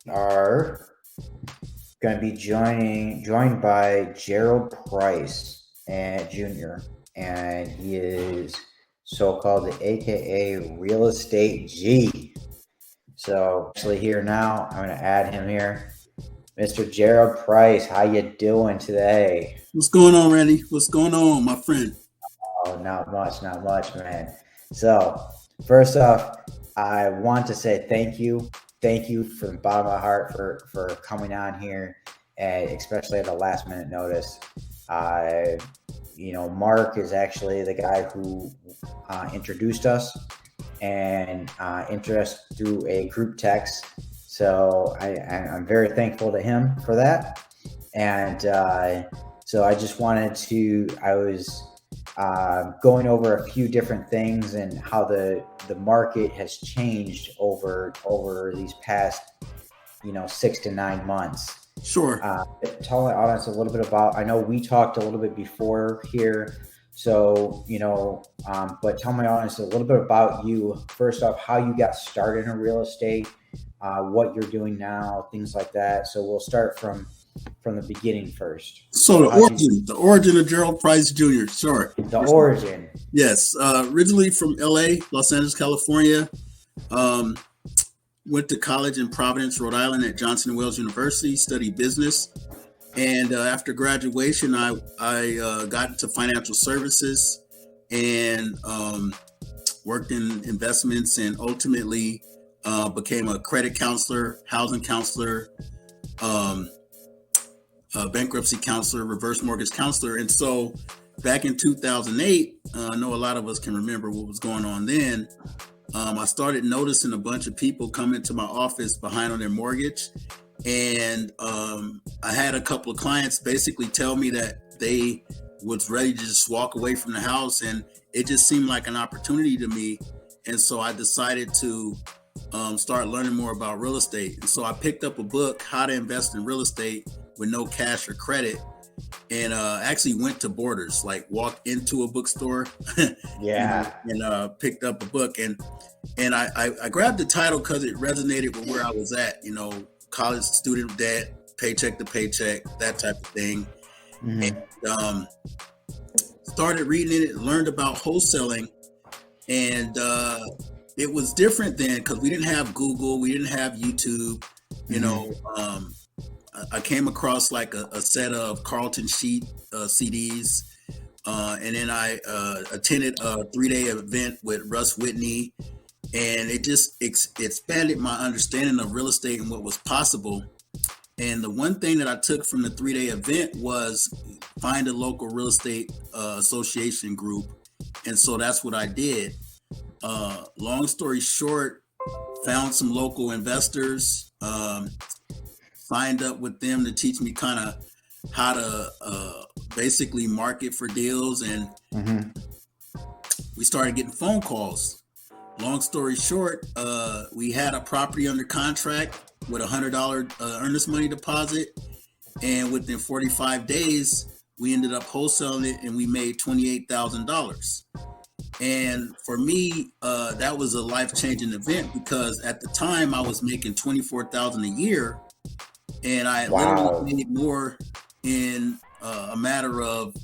are going to be joined by Gerald Price Jr. and he is so-called the AKA Real Estate G. So actually here now, I'm going to add him here. Mr. Gerald Price, how you doing today? What's going on, Randy? What's going on, my friend? Oh, not much, man. So first off, I want to say thank you from the bottom of my heart for coming on here, and especially at a last minute notice. Mark is actually the guy who introduced us and introduced through a group text. So I'm very thankful to him for that. And so I just wanted to, I was going over a few different things and how the market has changed over these past 6 to 9 months. Sure. Tell my audience a little bit about. I know we talked a little bit before here, so but tell my audience a little bit about you. First off, how you got started in real estate, what you're doing now, things like that. So we'll start from the beginning first. So the origin of Gerald Price Jr. Sure. The origin. Yes. Originally from LA, Los Angeles, California. Went to college in Providence, Rhode Island at Johnson & Wales University, studied business. And after graduation, I got into financial services and worked in investments, and ultimately became a credit counselor, housing counselor, bankruptcy counselor, reverse mortgage counselor. And so back in 2008, I know a lot of us can remember what was going on then. I started noticing a bunch of people come into my office behind on their mortgage. And I had a couple of clients basically tell me that they was ready to just walk away from the house, and it just seemed like an opportunity to me. And so I decided to start learning more about real estate. And so I picked up a book, How to Invest in Real Estate with No Cash or Credit, and actually went to Borders, like walked into a bookstore and picked up a book. And I grabbed the title because it resonated with where I was at, college student debt, paycheck to paycheck, that type of thing. Mm-hmm. And started reading it, learned about wholesaling. And it was different then because we didn't have Google, we didn't have YouTube, I came across like a set of Carlton Sheet CDs, and then I attended a 3-day event with Russ Whitney, and it just expanded my understanding of real estate and what was possible. And the one thing that I took from the 3-day event was find a local real estate association group, and so that's what I did. Long story short, found some local investors, signed up with them to teach me kind of how to basically market for deals. And we started getting phone calls. Long story short, we had a property under contract with $100 earnest money deposit. And within 45 days, we ended up wholesaling it and we made $28,000. And for me, that was a life-changing event because at the time I was making $24,000 a year. And I literally made more in a matter of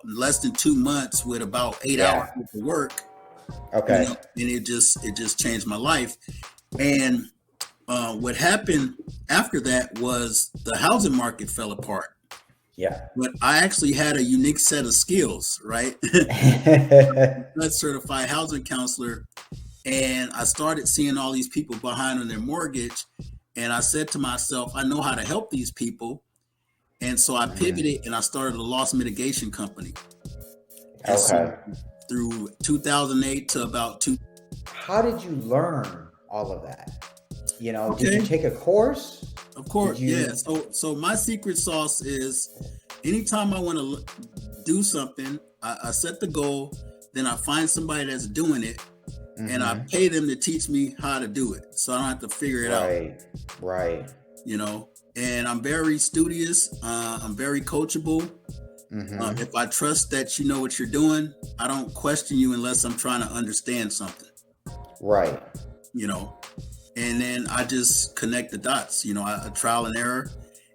less than 2 months with about 8 hours of work. Okay. And it just changed my life. And what happened after that was the housing market fell apart. Yeah. But I actually had a unique set of skills, right? I'm a certified housing counselor. And I started seeing all these people behind on their mortgage. And I said to myself, I know how to help these people. And so I pivoted and I started a loss mitigation company. And so through 2008 to about How did you learn all of that? Did you take a course? Of course, yeah. So my secret sauce is anytime I want to do something, I set the goal, then I find somebody that's doing it. And I pay them to teach me how to do it, so I don't have to figure it out. Right. And I'm very studious. I'm very coachable. If I trust that you know what you're doing, I don't question you unless I'm trying to understand something. Right. and then I just connect the dots. You know, I trial and error,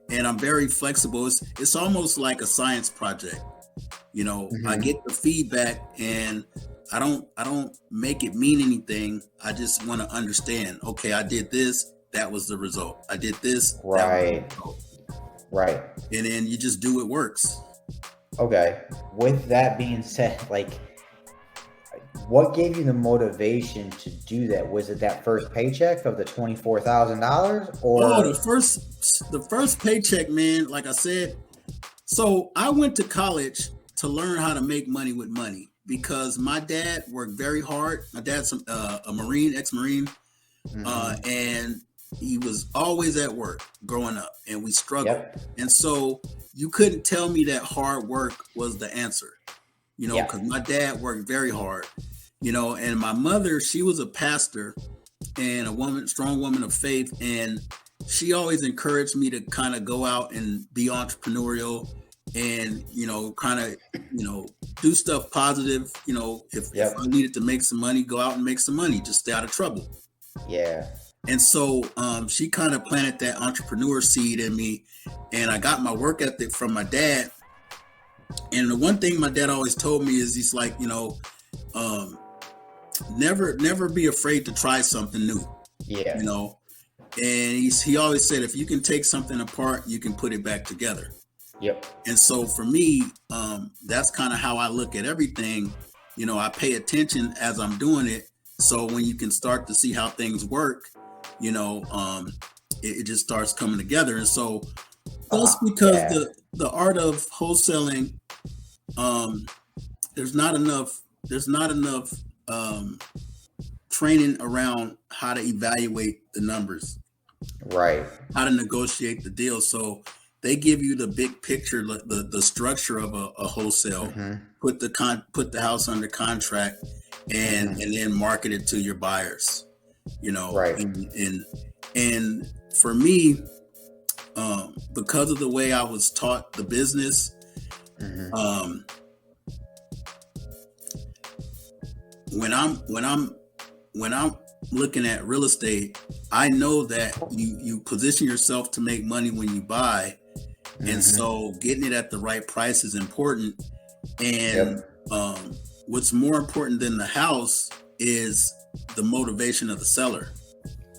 and I'm very flexible. It's almost like a science project. You know, I Mm-hmm. get the feedback, and I don't make it mean anything. I just want to understand. Okay, I did this. That was the result. I did this. That was the Right. result. Right. And then you just do it works. Okay. With that being said, like, what gave you the motivation to do that? Was it that first paycheck of the $24,000, Oh, or? the first paycheck, man. Like I said, so I went to college to learn how to make money with money because my dad worked very hard. My dad's a Marine, ex-Marine, Mm-hmm. and he was always at work growing up, and we struggled. Yep. And so you couldn't tell me that hard work was the answer, you know, Yeah. because my dad worked very hard, you know, and my mother, she was a pastor and a woman, strong woman of faith, and she always encouraged me to kind of go out and be entrepreneurial and, you know, kind of, you know, do stuff positive. You know, if I Yep. needed to make some money, go out and make some money, just stay out of trouble. Yeah. And so she kind of planted that entrepreneur seed in me, and I got my work ethic from my dad. And the one thing my dad always told me is he's like, you know, um, never be afraid to try something new, Yeah. you know. And he always said, if you can take something apart, you can put it back together. Yep. And so for me, that's kind of how I look at everything. You know, I pay attention as I'm doing it. So when you can start to see how things work, you know, it just starts coming together. And so that's because Yeah. the art of wholesaling, um, there's not enough training around how to evaluate the numbers, Right. how to negotiate the deal. So they give you the big picture, the structure of a wholesale. Mm-hmm. Put the house under contract, and Mm-hmm. then market it to your buyers. You know, Right. and for me, because of the way I was taught the business, Mm-hmm. um, when I'm looking at real estate, I know that you position yourself to make money when you buy, and Mm-hmm. so getting it at the right price is important. And Yep. what's more important than the house is the motivation of the seller.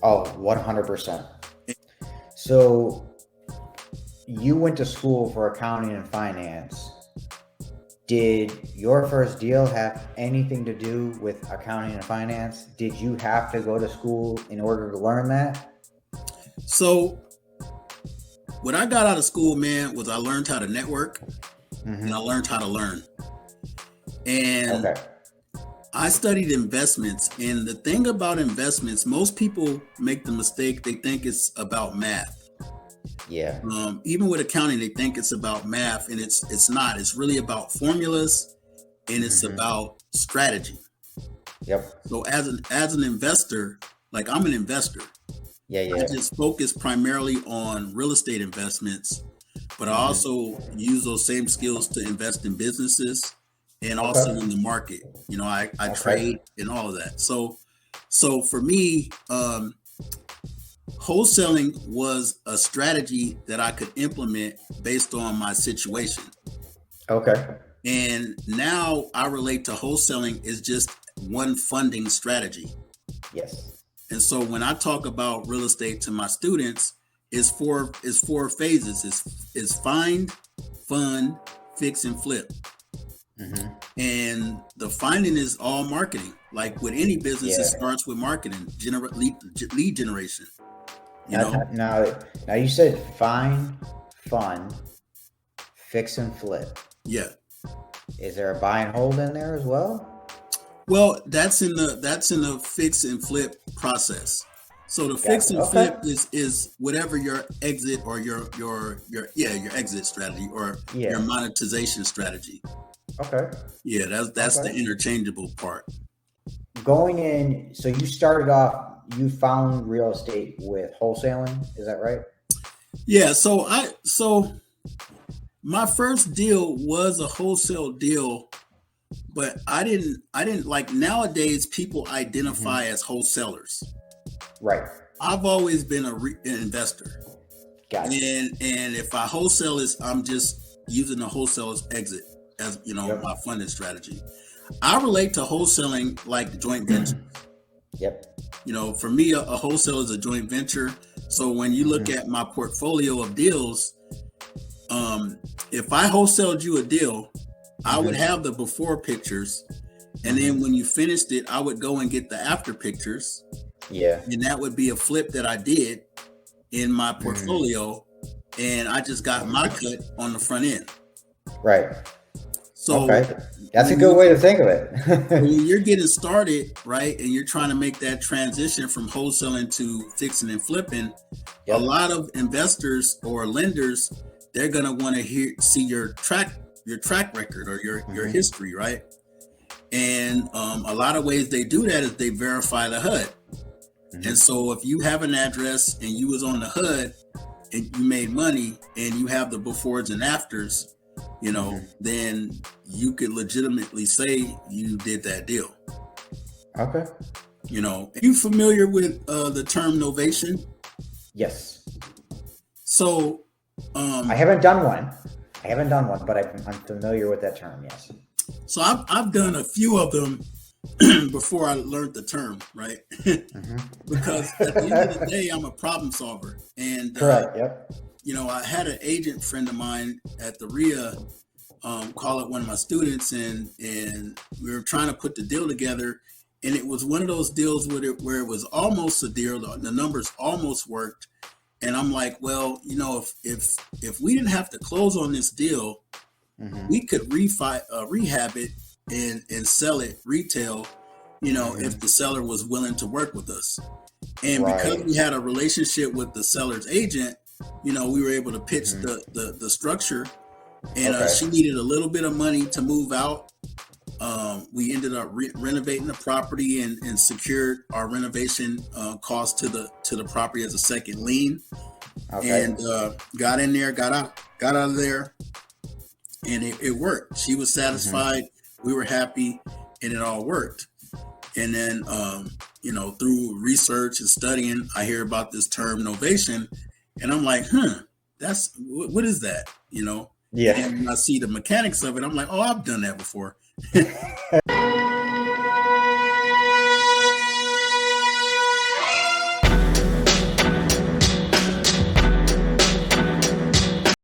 Oh, 100%. So you went to school for accounting and finance. Did your first deal have anything to do with accounting and finance? Did you have to go to school in order to learn that? So what I got out of school, man, was I learned how to network, and I Mm-hmm. learned how to learn. And Okay. I studied investments, and the thing about investments, most people make the mistake, they think it's about math. Yeah. Even with accounting, they think it's about math, and it's not. It's really about formulas, and it's Mm-hmm. about strategy. Yep. So as an investor, like I'm an investor, Yeah. I Yeah. just focus primarily on real estate investments, but I Mm-hmm. also use those same skills to invest in businesses and also Okay. in the market. You know, I Okay. trade and all of that. So for me, wholesaling was a strategy that I could implement based on my situation. Okay. And now I relate to wholesaling is just one funding strategy. Yes. And so when I talk about real estate to my students, it's four phases. It's find, fund, fix, and flip. Mm-hmm. And the finding is all marketing. Like with any business, it Yeah. starts with marketing, lead generation. You Now, know, now you said find, fund, fix, and flip. yeah. Is there a buy and hold in there as well? Well, that's in the fix and flip process. So the fix Gotcha. and Okay. flip is whatever your exit or your exit strategy or your Yeah. monetization strategy. Okay. Yeah, that's the Okay. interchangeable part. Going in, so you started off, you found real estate with wholesaling. Is that right? Yeah, so my first deal was a wholesale deal, but I didn't like nowadays people Mm-hmm. identify as wholesalers. Right. I've always been an investor. Gotcha. And if I wholesale is, I'm just using the wholesale as exit as, you know, Yep. my funding strategy. I relate to wholesaling like joint venture. Yep. You know, for me, a wholesale is a joint venture. So when you look at my portfolio of deals, if I wholesaled you a deal, I would have the before pictures. And then when you finished it, I would go and get the after pictures. Yeah. And that would be a flip that I did in my portfolio. And I just got my cut on the front end. Right. So okay. That's a good way to think of it. when you're getting started, right, and you're trying to make that transition from wholesaling to fixing and flipping, a lot of investors or lenders, they're gonna want to see your track record or your history, right? And a lot of ways they do that is they verify the HUD. And so if you have an address and you was on the HUD and you made money and you have the befores and afters, you know, then you could legitimately say you did that deal. Okay. You know, are you familiar with the term novation? Yes. So I haven't done one. But I'm familiar with that term. Yes. So I've done a few of them before I learned the term, right? Because at the end of the day, I'm a problem solver. And correct. Yep. You know, I had an agent friend of mine at the RIA call up one of my students, and we were trying to put the deal together. And it was one of those deals where it was almost a deal. The numbers almost worked. And I'm like, well, you know, if we didn't have to close on this deal, we could rehab it and sell it retail, you know, if the seller was willing to work with us. And because we had a relationship with the seller's agent, you know, we were able to pitch the structure. And she needed a little bit of money to move out. We ended up renovating the property and secured our renovation cost to the property as a second lien. And got in there, got out of there, and it worked. She was satisfied. We were happy, and it all worked. And then, you know, through research and studying, I hear about this term novation, and I'm like, that's what is that? You know? Yeah. And when I see the mechanics of it, I'm like, oh, I've done that before.